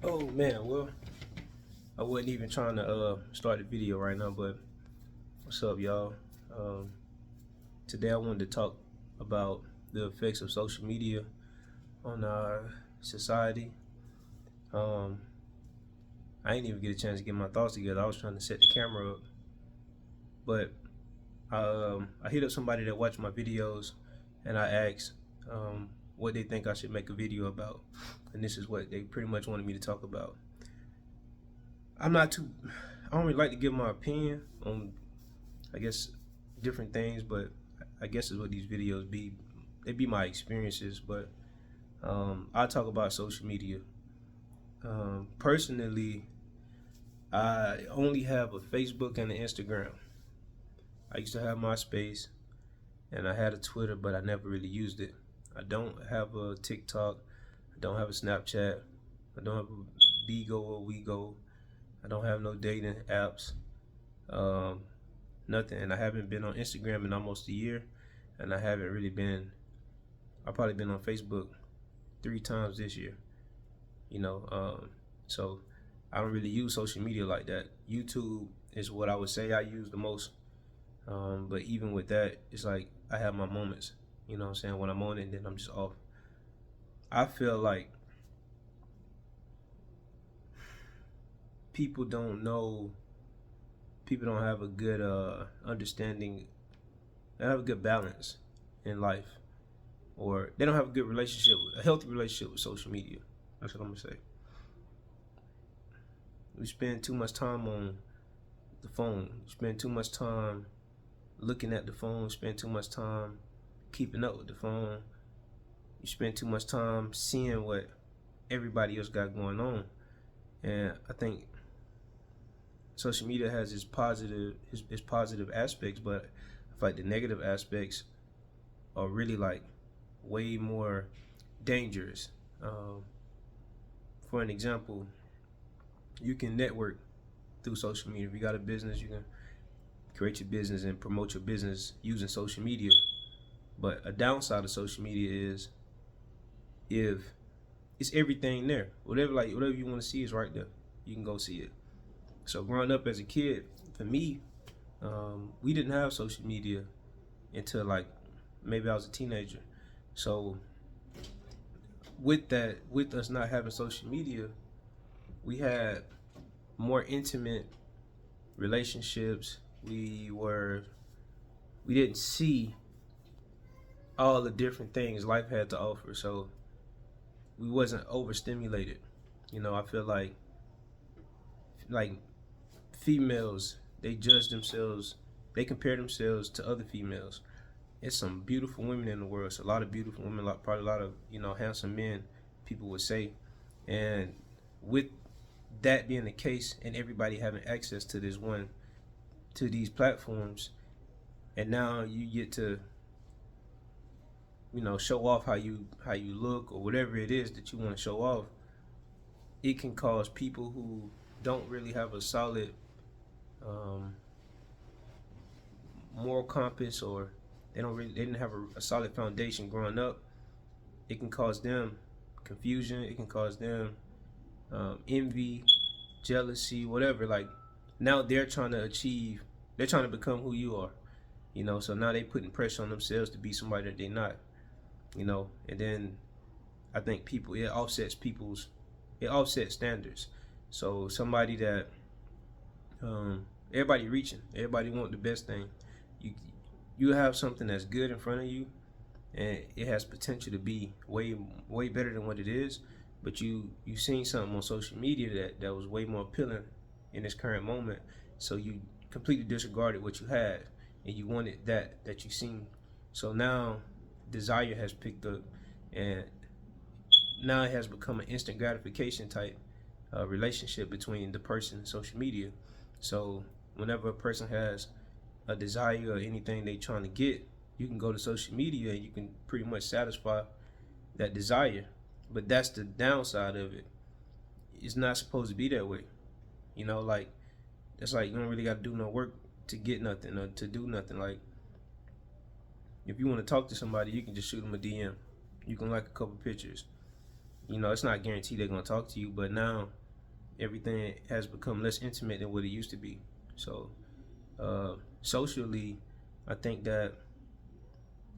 Oh man, well, I wasn't even trying to start the video right now, but what's up, y'all? Um, Today I wanted to talk about the effects of social media on our society. Um, I didn't even get a chance to get my thoughts together. I was trying to set the camera up, but I hit up somebody that watched my videos, and I asked what they think I should make a video about, and this is what they pretty much wanted me to talk about. I'm not too. I don't really like to give my opinion on, I guess, different things, but I guess is what these videos be. They be my experiences, but I talk about social media. Personally, I only have a Facebook and an Instagram. I used to have MySpace and I had a Twitter, but I never really used it. I don't have a TikTok. I don't have a Snapchat. I don't have a Bigo or WeGo. I don't have no dating apps. Um, Nothing. And I haven't been on Instagram in almost a year, and I haven't really been. I've probably been on Facebook 3 times this year. You know, so I don't really use social media like that. YouTube is what I would say I use the most. But even with that, it's like I have my moments. You know what I'm saying? When I'm on it, and then I'm just off. I feel like people don't know. People don't have a good understanding. They don't have a good balance in life, or they don't have a good relationship, a healthy relationship with social media. That's what I'm gonna say. We spend too much time on the phone. We spend too much time looking at the phone. Spend too much time keeping up with the phone. You spend too much time seeing what everybody else got going on. And I think social media has its positive aspects, but I feel like the negative aspects are really like way more dangerous. Um, for an example, you can network through social media. If you got a business, you can create your business and promote your business using social media. But a downside of social media is if it's everything there. Whatever you want to see is right there. You can go see it. So growing up as a kid, for me, we didn't have social media until like maybe I was a teenager. So with us not having social media, we had more intimate relationships. We didn't see all the different things life had to offer. So we wasn't overstimulated. I feel like females, they judge themselves, they compare themselves to other females. It's some beautiful women in the world. It's a lot of beautiful women, probably a lot of handsome men, people would say. And with that being the case, and everybody having access to these platforms, and now you get to show off how you look or whatever it is that you want to show off. It can cause people who don't really have a solid um, moral compass, or they didn't have a solid foundation growing up. It can cause them confusion. It can cause them envy, jealousy, whatever. Like now they're trying to become who you are. So now they putting pressure on themselves to be somebody that they're not. And then I think it offsets standards. So somebody that everybody reaching, everybody want the best thing. You you have something that's good in front of you, and it has potential to be way better than what it is. But you seen something on social media that was way more appealing in this current moment, so you completely disregarded what you had, and you wanted that you seen. So now desire has picked up, and now it has become an instant gratification type relationship between the person and social media. So whenever a person has a desire or anything they trying to get, you can go to social media and you can pretty much satisfy that desire. But that's the downside of it. It's not supposed to be that way. Like it's like you don't really got to do no work to get nothing or to do nothing. Like if you want to talk to somebody, you can just shoot them a DM. You can like a couple pictures. You know, it's not guaranteed they're gonna talk to you, but now everything has become less intimate than what it used to be. So socially, I think that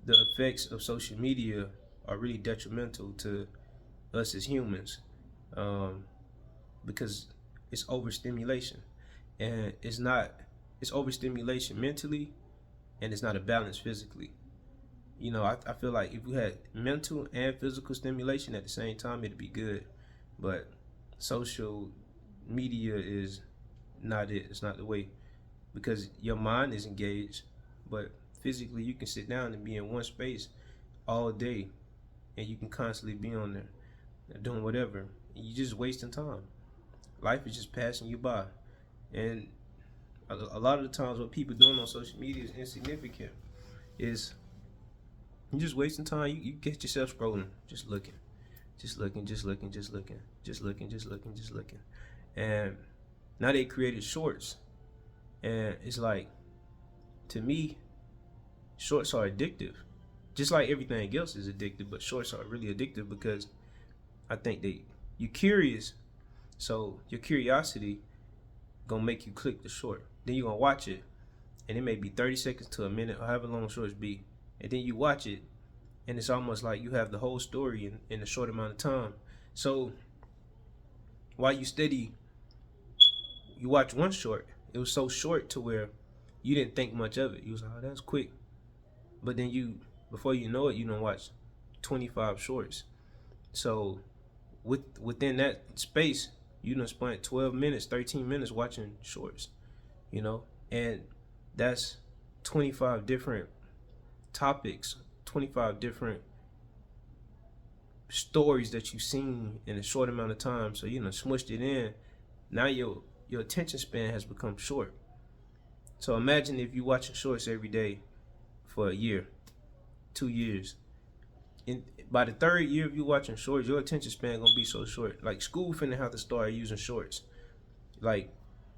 the effects of social media are really detrimental to us as humans, um, because it's overstimulation, and it's overstimulation mentally, and it's not a balance physically. You know, I feel like if we had mental and physical stimulation at the same time, it'd be good. But social media is not it. It's not the way, because your mind is engaged, but physically you can sit down and be in one space all day, and you can constantly be on there doing whatever. You're just wasting time. Life is just passing you by, and a lot of the times what people doing on social media is insignificant. Is you're just wasting time. You get yourself scrolling, just looking, just looking, just looking, just looking, just looking, just looking, just looking. And now they created shorts. And it's like, to me, shorts are addictive. Just like everything else is addictive, but shorts are really addictive because I think you're curious. So your curiosity gonna make you click the short. Then you're gonna watch it, and it may be 30 seconds to a minute or however long shorts be. And then you watch it, and it's almost like you have the whole story in a short amount of time. So while you watch one short, it was so short to where you didn't think much of it. You was like, oh, that's quick. But then before you know it, you don't watch 25 shorts. So within that space, you done spent 12 minutes, 13 minutes watching shorts, you know? And that's 25 different topics, 25 different stories that you've seen in a short amount of time. So you know, smushed it in. Now your attention span has become short. So imagine if you're watching shorts every day for a year, 2 years. And by the third year of you watching shorts, your attention span gonna be so short. Like, school finna have to start using shorts. Like,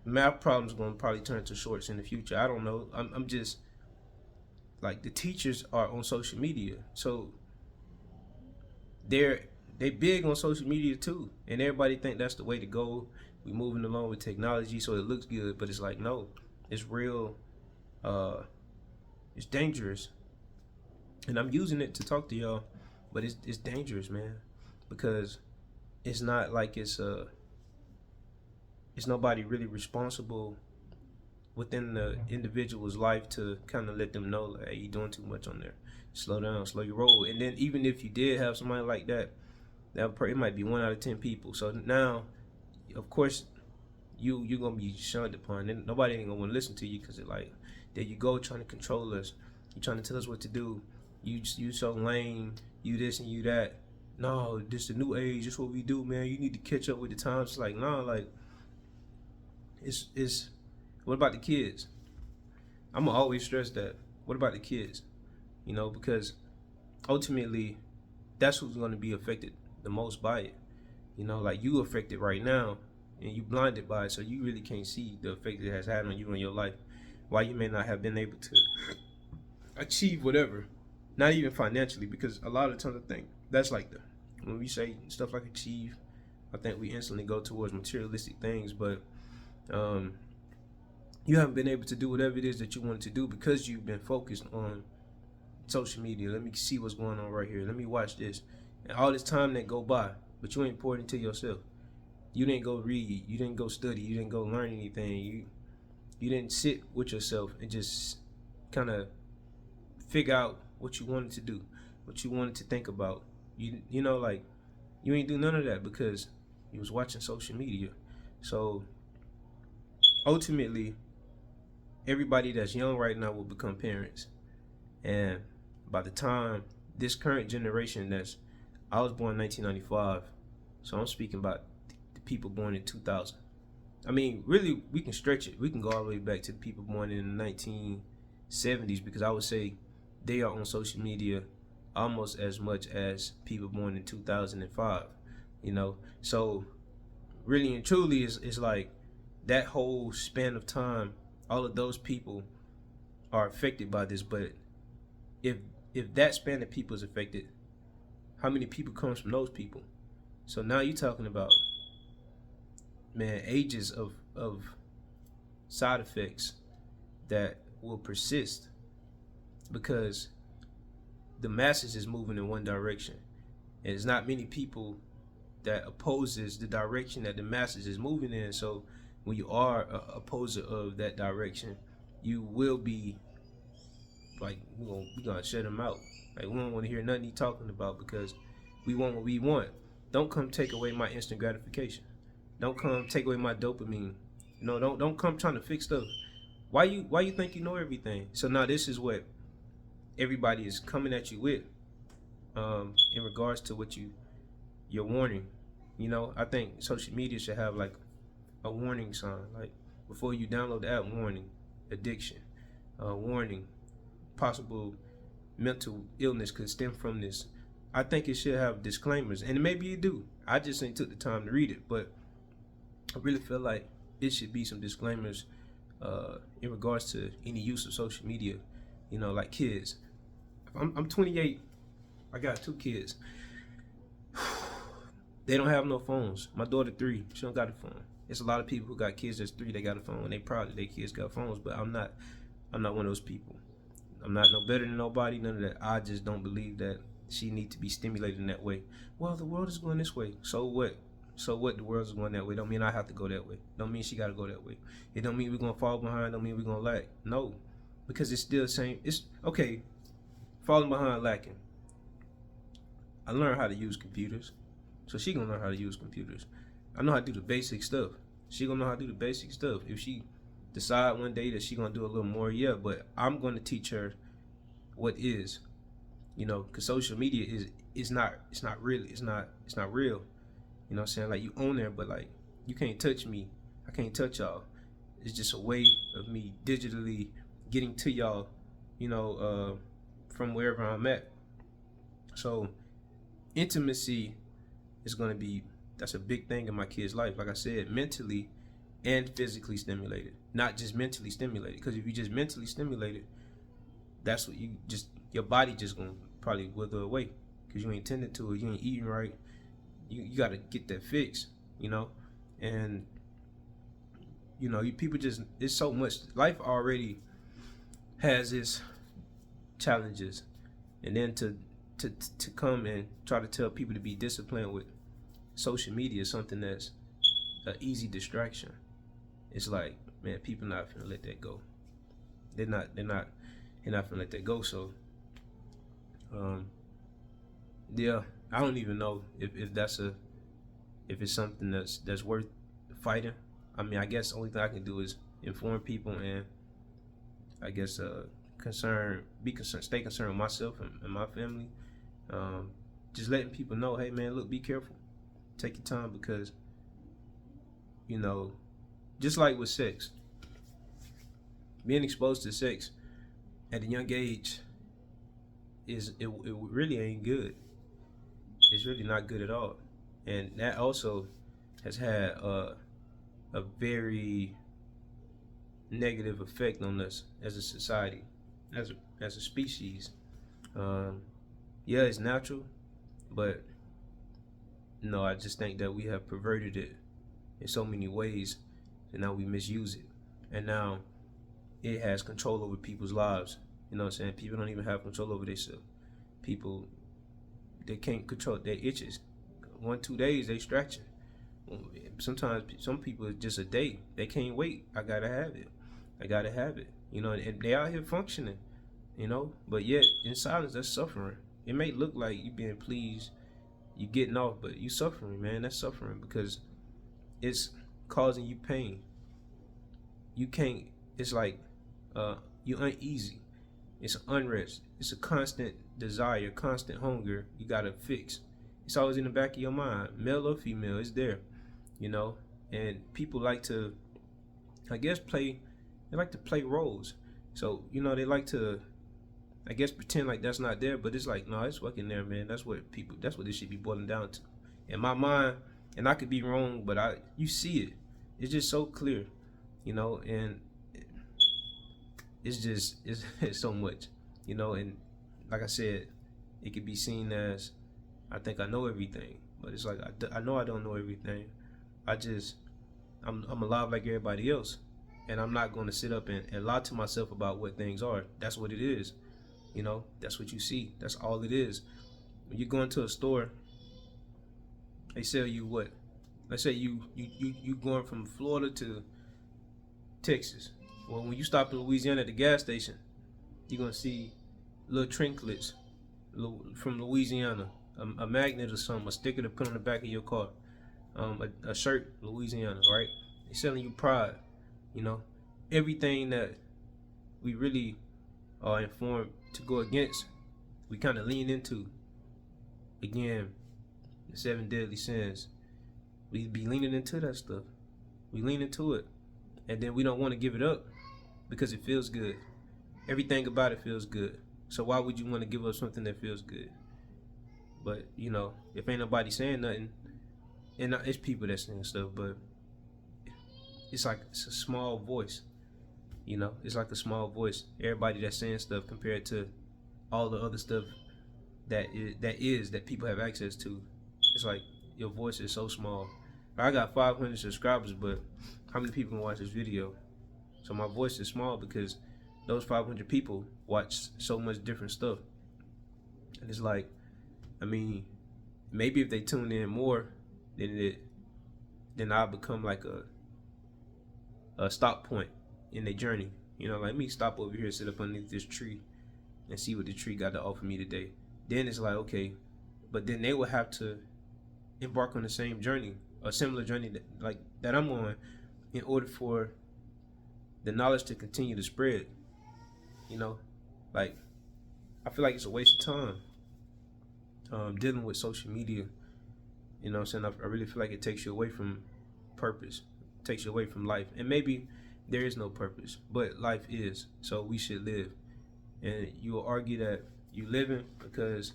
math problems gonna probably turn to shorts in the future. I don't know. I'm just like, the teachers are on social media, so they big on social media too, and everybody think that's the way to go. We moving along with technology, so it looks good, but it's like, no, it's real. It's dangerous, and I'm using it to talk to y'all, but it's dangerous, man, because it's not like it's nobody really responsible within the individual's life to kind of let them know, like, hey, you doing too much on there. Slow down, slow your roll. And then even if you did have somebody like that, it might be 1 out of 10 people. So now, of course, you're gonna be shunned upon, and nobody ain't gonna want to listen to you, because it like, there you go, trying to control us. You trying to tell us what to do. You so lame. You this and you that. No, this the new age. This what we do, man. You need to catch up with the times. It's like, nah, like, it's what about the kids? I'm gonna always stress that. What about the kids? You know, because ultimately, that's who's gonna be affected the most by it. You know, like, you affected right now, and you blinded by it, so you really can't see the effect it has had on you in your life. Why you may not have been able to achieve whatever, not even financially, because a lot of times I think that's like when we say stuff like achieve, I think we instantly go towards materialistic things, but you haven't been able to do whatever it is that you wanted to do because you've been focused on social media. Let me see what's going on right here. Let me watch this. And all this time that go by, but you ain't poured into yourself. You didn't go read. You didn't go study. You didn't go learn anything. You didn't sit with yourself and just kind of figure out what you wanted to do, what you wanted to think about. You know, like, you ain't do none of that because you was watching social media. So ultimately, everybody that's young right now will become parents, and by the time this current generation I was born in 1995, so I'm speaking about the people born in 2000. I mean, really, we can stretch it. We can go all the way back to the people born in the 1970s, because I would say they are on social media almost as much as people born in 2005, you know? So really and truly, it's like that whole span of time, all of those people are affected by this. But if that span of people is affected, how many people comes from those people? So now you're talking about, man, ages of side effects that will persist because the masses is moving in one direction. And there's not many people that opposes the direction that the masses is moving in. So when you are a opposer of that direction, you will be like, we gonna shut them out. Like, we don't want to hear nothing he talking about because we want what we want. Don't come take away my instant gratification. Don't come take away my dopamine. Don't come trying to fix stuff. Why you think you know everything? So now this is what everybody is coming at you with, in regards to what you're warning. I think social media should have like a warning sign, like before you download the app, warning, addiction, warning, possible mental illness could stem from this. I think it should have disclaimers, and maybe it do. I just ain't took the time to read it, but I really feel like it should be some disclaimers in regards to any use of social media. Like kids. I'm 28. I got 2 kids. They don't have no phones. My daughter 3. She don't got a phone. There's a lot of people who got kids that's 3. They got a phone. And they proud that their kids got phones. But I'm not one of those people. I'm not no better than nobody. None of that. I just don't believe that she need to be stimulated in that way. Well, the world is going this way. So what? So what? The world is going that way. Don't mean I have to go that way. Don't mean she got to go that way. It don't mean we're gonna fall behind. Don't mean we're gonna lack. No, because it's still the same. It's okay. Falling behind, lacking. I learned how to use computers, so she gonna learn how to use computers. I know how to do the basic stuff. She gonna know how to do the basic stuff. If she decide one day that she gonna do a little more, yeah, but I'm gonna teach her what is, because social media is not real. It's not real. You know what I'm saying? Like, you own there, but like, you can't touch me. I can't touch y'all. It's just a way of me digitally getting to y'all, from wherever I'm at. So intimacy is going to be, that's a big thing in my kid's life. Like I said, mentally and physically stimulated, not just mentally stimulated. Because if you just mentally stimulated, that's what your body just going to probably wither away because you ain't tended to it. You ain't eating right. You got to get that fixed, and people just, it's so much. Life already has its challenges, and then to come and try to tell people to be disciplined with social media is something that's an easy distraction. It's like, man, people not finna let that go. They're not finna let that go. So yeah, I don't even know if it's something that's worth fighting. I mean, I guess the only thing I can do is inform people and I guess stay concerned with myself and my family. Just letting people know, hey man, look, be careful. Take your time because, just like with sex, being exposed to sex at a young age it really ain't good. It's really not good at all. And that also has had a very negative effect on us as a society, as a species. Yeah, it's natural, but no, I just think that we have perverted it in so many ways, and now we misuse it, and now it has control over people's lives. You know what I'm saying? People don't even have control over themselves. People, they can't control their itches. 1-2 days they stretching. Sometimes some people it's just a day. They can't wait. I gotta have it. And they out here functioning. But yet in silence that's suffering. It may look like you being pleased, you getting off, but you suffering, man. That's suffering because it's causing you pain. You can't. It's like you're uneasy. It's unrest. It's a constant desire, constant hunger. You gotta fix. It's always in the back of your mind, male or female. It's there, And people like to, I guess, play. They like to play roles. So they like to, I guess, pretend like that's not there. But it's like, no, it's fucking there, man. That's what this should be boiling down to. In my mind, and I could be wrong, but you see it. It's just so clear, and it's so much, and like I said, it could be seen as I think I know everything, but it's like I know I don't know everything. I'm alive like everybody else, and I'm not going to sit up and lie to myself about what things are. That's what it is. You know, that's what you see. That's all it is. When you go into a store, they sell you what? Let's say you going from Florida to Texas. Well, when you stop in Louisiana at the gas station, you're gonna see little trinkets from Louisiana, a magnet or something, a sticker to put on the back of your car, a shirt, Louisiana, right? They're selling you pride. You know, everything that we really are informed to go against, we kind of lean into. Again, the 7 deadly sins. We be leaning into that stuff. We lean into it, and then we don't want to give it up because it feels good. Everything about it feels good. So why would you want to give up something that feels good? But you know, if ain't nobody saying nothing, and it's people that saying stuff, but it's like it's a small voice. You know, it's like a small voice. Everybody that's saying stuff compared to all the other stuff that people have access to. It's like your voice is so small. I got 500 subscribers, but how many people can watch this video? So my voice is small because those 500 people watch so much different stuff. And it's like, I mean, maybe if they tune in more, then I'll become like a stop point in their journey. You know, like me stop over here, sit up underneath this tree and see what the tree got to offer me today. Then it's like, okay, but then they will have to embark on the same journey, a similar journey that I'm on, in order for the knowledge to continue to spread. You know, like I feel like it's a waste of time dealing with social media. You know what I'm saying? I really feel like it takes you away from purpose, it takes you away from life. And maybe there is no purpose, but life is, so we should live. And you will argue that you living because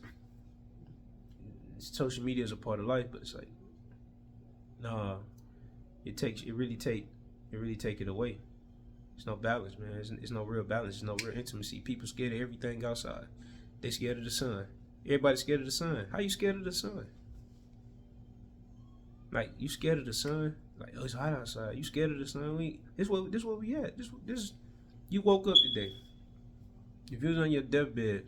social media is a part of life, but it's like, nah, it really take it away. It's no balance, man. It's no real balance. It's no real intimacy. People scared of everything outside. They scared of the sun. Everybody's scared of the sun. How you scared of the sun? Like, you scared of the sun? Like, oh, it's hot outside. You scared of the sun? This where we at. This. You woke up today. If you was on your deathbed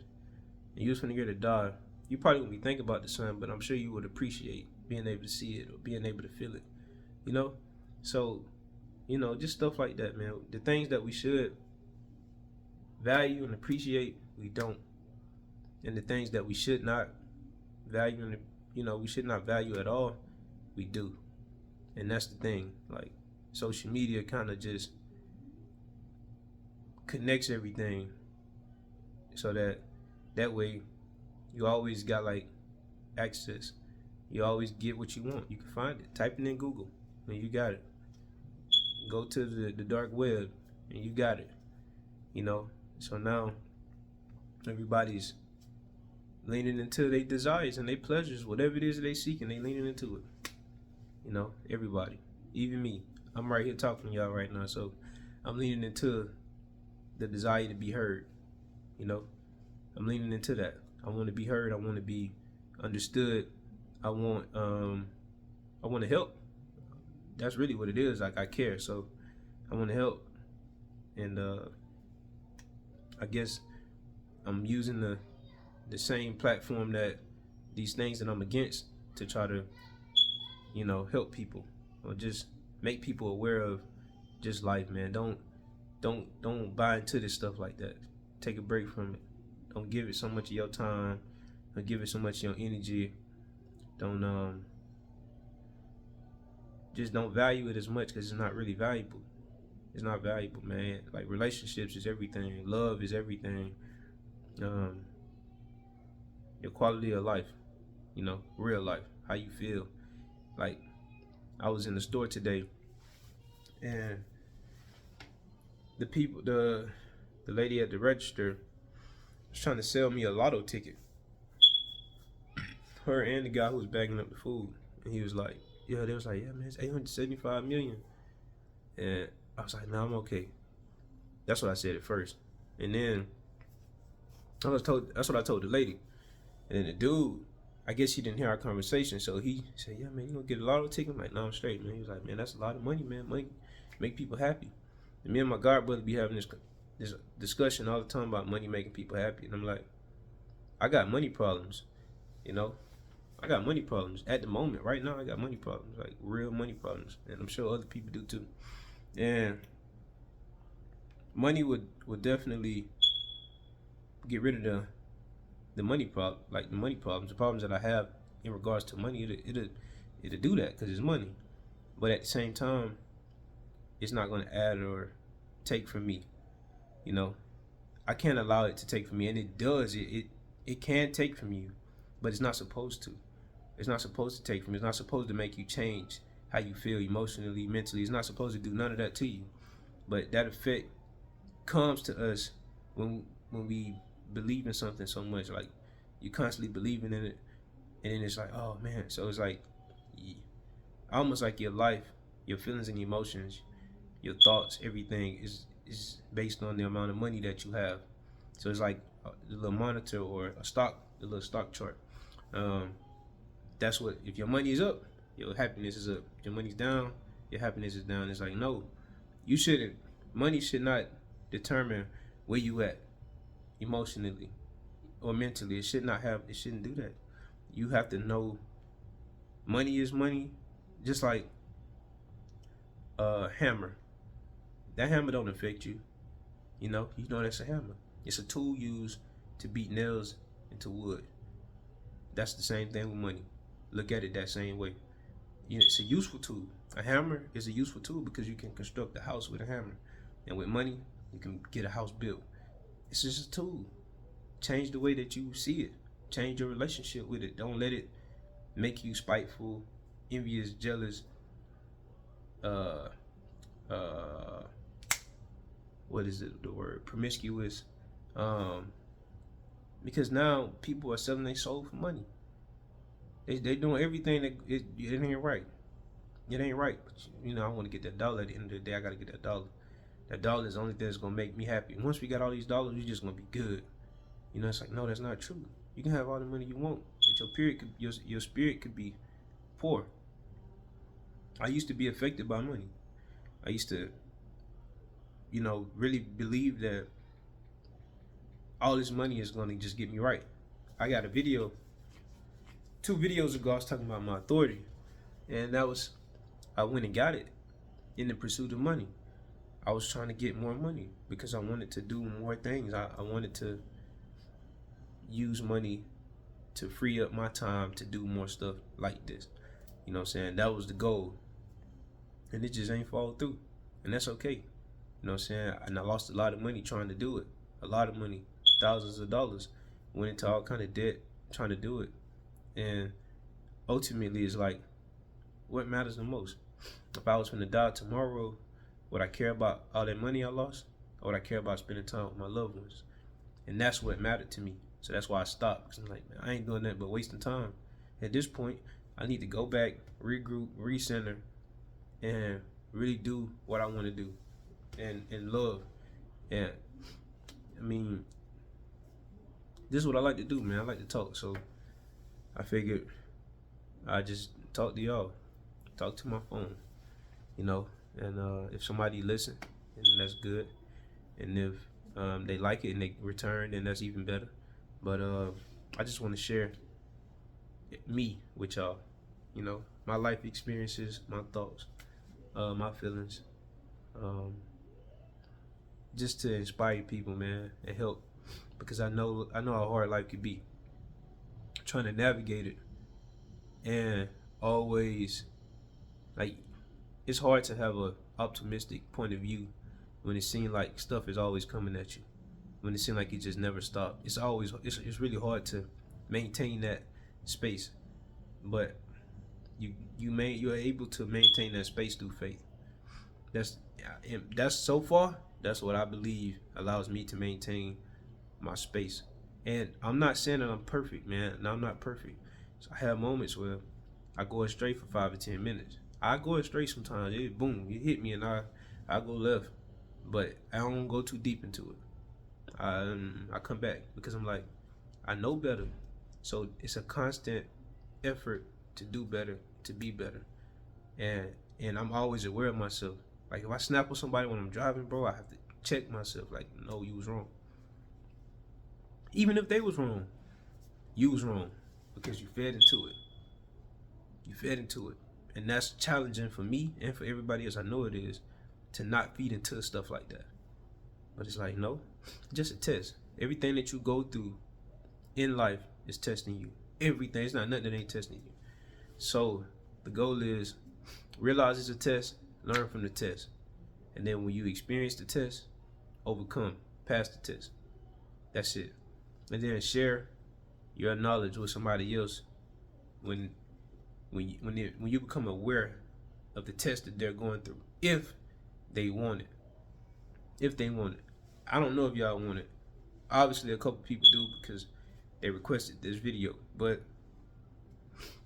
and you was finna get to die, you probably wouldn't be thinking about the sun, but I'm sure you would appreciate being able to see it or being able to feel it. You know? So, you know, just stuff like that, man. The things that we should value and appreciate, we don't. And the things that we should not value and, you know, we should not value at all, we do. And that's the thing. Like, social media kind of just connects everything so that way you always got like access. You always get what you want. You can find it. Type it in Google and you got it. Go to the dark web and you got it. You know, so now everybody's leaning into their desires and their pleasures, whatever it is that they seek, and they leaning into it. You know, everybody, even me. I'm right here talking to y'all right now, so I'm leaning into the desire to be heard. You know, I'm leaning into that. I want to be heard. I want to be understood. I want to help. That's really what it is. Like, I care, so I want to help. And I guess I'm using the same platform that these things that I'm against to try to, you know, help people or just make people aware of just life, man. Don't buy into this stuff like that. Take a break from it. Don't give it so much of your time. Don't give it so much of your energy. Just don't value it as much because it's not really valuable. It's not valuable, man. Like, relationships is everything. Love is everything. Your quality of life, you know, real life, how you feel. Like, I was in the store today and the lady at the register was trying to sell me a lotto ticket. Her and the guy who was bagging up the food. And he was like, yeah, they was like, yeah, man, it's 875 million. And I was like, no, I'm okay. That's what I said at first. And then that's what I told the lady. And then the dude, I guess he didn't hear our conversation, so he said, "Yeah, man, you gonna get a lotto ticket?" I'm like, "No, I'm straight, man." He was like, "Man, that's a lot of money, man. Money make people happy." And me and my god brother be having this discussion all the time about money making people happy, and I'm like, I got money problems, you know. I got money problems at the moment. Right now, I got money problems, like real money problems, and I'm sure other people do too. And money would definitely get rid of the money problem, like the money problems, the problems that I have in regards to money. It'll do that because it's money. But at the same time, it's not going to add or take from me. You know, I can't allow it to take from me, and it does. It can take from you, but it's not supposed to. It's not supposed to take from you. It's not supposed to make you change how you feel emotionally, mentally. It's not supposed to do none of that to you. But that effect comes to us when we believe in something so much. Like you constantly believing in it, and then it's like, oh man. So it's like almost like your life, your feelings and emotions, your thoughts, everything is based on the amount of money that you have. So it's like a little monitor or a little stock chart. That's what, if your money is up, your happiness is up. If your money's down, your happiness is down. It's like, no, you shouldn't. Money should not determine where you at emotionally or mentally. It shouldn't do that. You have to know money is money. Just like a hammer. That hammer don't affect you. You know that's a hammer. It's a tool used to beat nails into wood. That's the same thing with money. Look at it that same way. It's a useful tool. A hammer is a useful tool because you can construct a house with a hammer. And with money, you can get a house built. It's just a tool. Change the way that you see it. Change your relationship with it. Don't let it make you spiteful, envious, jealous, what is it, the word, promiscuous, because now people are selling their soul for money. They doing everything that it ain't right. It ain't right. But I want to get that dollar. At the end of the day, I gotta get that dollar. That dollar is the only thing that's gonna make me happy. Once we got all these dollars, we just gonna be good. It's like, no, that's not true. You can have all the money you want, but your spirit could be poor. I used to be affected by money. I used to, really believe that all this money is gonna just get me right. I got a video 2 videos ago. I was talking about my authority, and I went and got it in the pursuit of money. I was trying to get more money because I wanted to do more things. I wanted to use money to free up my time to do more stuff like this. You know what I'm saying? That was the goal. And it just ain't fall through. And that's okay. You know what I'm saying? And I lost a lot of money trying to do it. A lot of money. Thousands of dollars. Went into all kind of debt trying to do it. And ultimately it's like, what matters the most? If I was going to die tomorrow, would I care about all that money I lost? Or would I care about spending time with my loved ones? And that's what mattered to me. So that's why I stopped. Because I'm like, man, I ain't doing that but wasting time. At this point, I need to go back, regroup, recenter, and really do what I want to do. And love. And I mean, this is what I like to do, man. I like to talk. So I figured I just talk to y'all. Talk to my phone. And if somebody listen, then that's good. And if they like it and they return, then that's even better. But I just want to share me with y'all. My life experiences, my thoughts, my feelings, just to inspire people, man, and help, because I know how hard life could be. Trying to navigate it, and always, like, it's hard to have a optimistic point of view when it seems like stuff is always coming at you. When it seems like it just never stops. It's really hard to maintain that space. But you're able to maintain that space through faith. That's so far, that's what I believe allows me to maintain my space. And I'm not saying that I'm perfect, man. No, I'm not perfect. So I have moments where I go astray for 5 or 10 minutes. I go astray sometimes. It hit me, and I go left. But I don't go too deep into it. I come back because I'm like, I know better. So it's a constant effort to do better, to be better. And I'm always aware of myself. Like if I snap on somebody when I'm driving, bro, I have to check myself. Like, no, you was wrong. Even if they was wrong, you was wrong because you fed into it. You fed into it, and that's challenging for me and for everybody else. I know it is to not feed into stuff like that. But it's like, no, just a test. Everything that you go through in life is testing you. Everything. It's not nothing that ain't testing you. So the goal is realize it's a test, learn from the test. And then when you experience the test, overcome, pass the test. That's it. And then share your knowledge with somebody else when you become aware of the test that they're going through. If they want it. If they want it. I don't know if y'all want it. Obviously a couple people do because they requested this video. But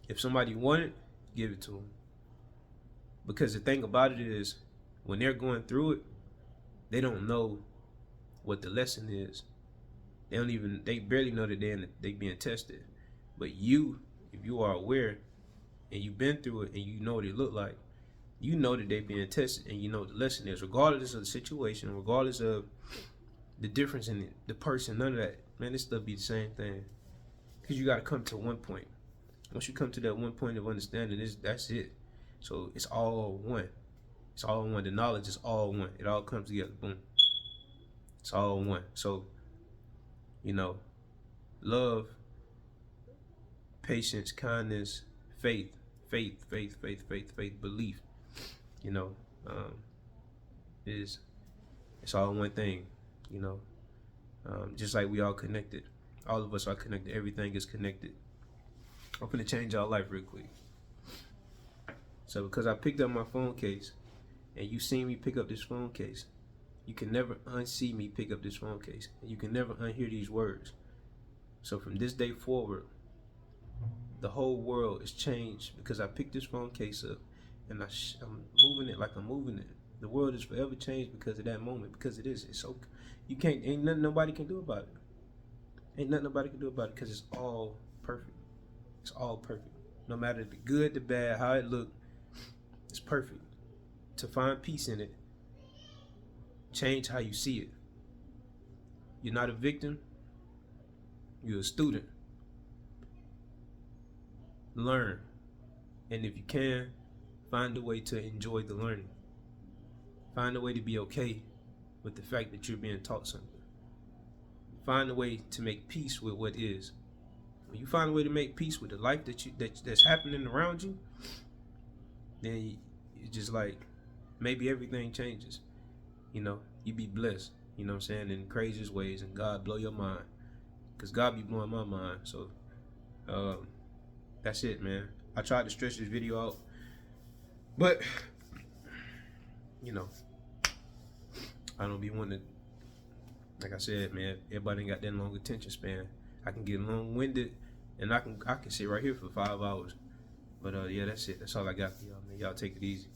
if somebody want it, give it to them. Because the thing about it is, when they're going through it, they don't know what the lesson is. They barely know that they being tested. But you, if you are aware and you've been through it and you know what it look like, you know that they being tested and you know what the lesson is, regardless of the situation, regardless of the difference in the person, none of that. Man, this stuff be the same thing. Because you got to come to one point. Once you come to that one point of understanding, that's it. So it's all one. It's all one. The knowledge is all one. It all comes together. Boom. It's all one. So, love, patience, kindness, faith, belief, it's all one thing, just like we all connected. All of us are connected. Everything is connected. I'm gonna change our life real quick. So because I picked up my phone case and you seen me pick up this phone case, you can never unsee me pick up this phone case. And you can never unhear these words. So from this day forward, the whole world is changed because I picked this phone case up and I'm moving it like I'm moving it. The world is forever changed because of that moment, because it is. It's so, ain't nothing nobody can do about it. Ain't nothing nobody can do about it because it's all perfect. It's all perfect. No matter the good, the bad, how it look, it's perfect. To find peace in it, change how you see it. You're not a victim. You're a student. Learn. And if you can, find a way to enjoy the learning. Find a way to be okay with the fact that you're being taught something. Find a way to make peace with what is. When you find a way to make peace with the life that's happening around you, then it's just like maybe everything changes. You be blessed, you know what I'm saying, in the craziest ways, and God blow your mind. Because God be blowing my mind. So that's it, man. I tried to stretch this video out, but I don't be wanting to, like I said, man, everybody ain't got that long attention span. I can get long-winded and I can sit right here for 5 hours. But yeah, that's it. That's all I got for y'all, man. Y'all take it easy.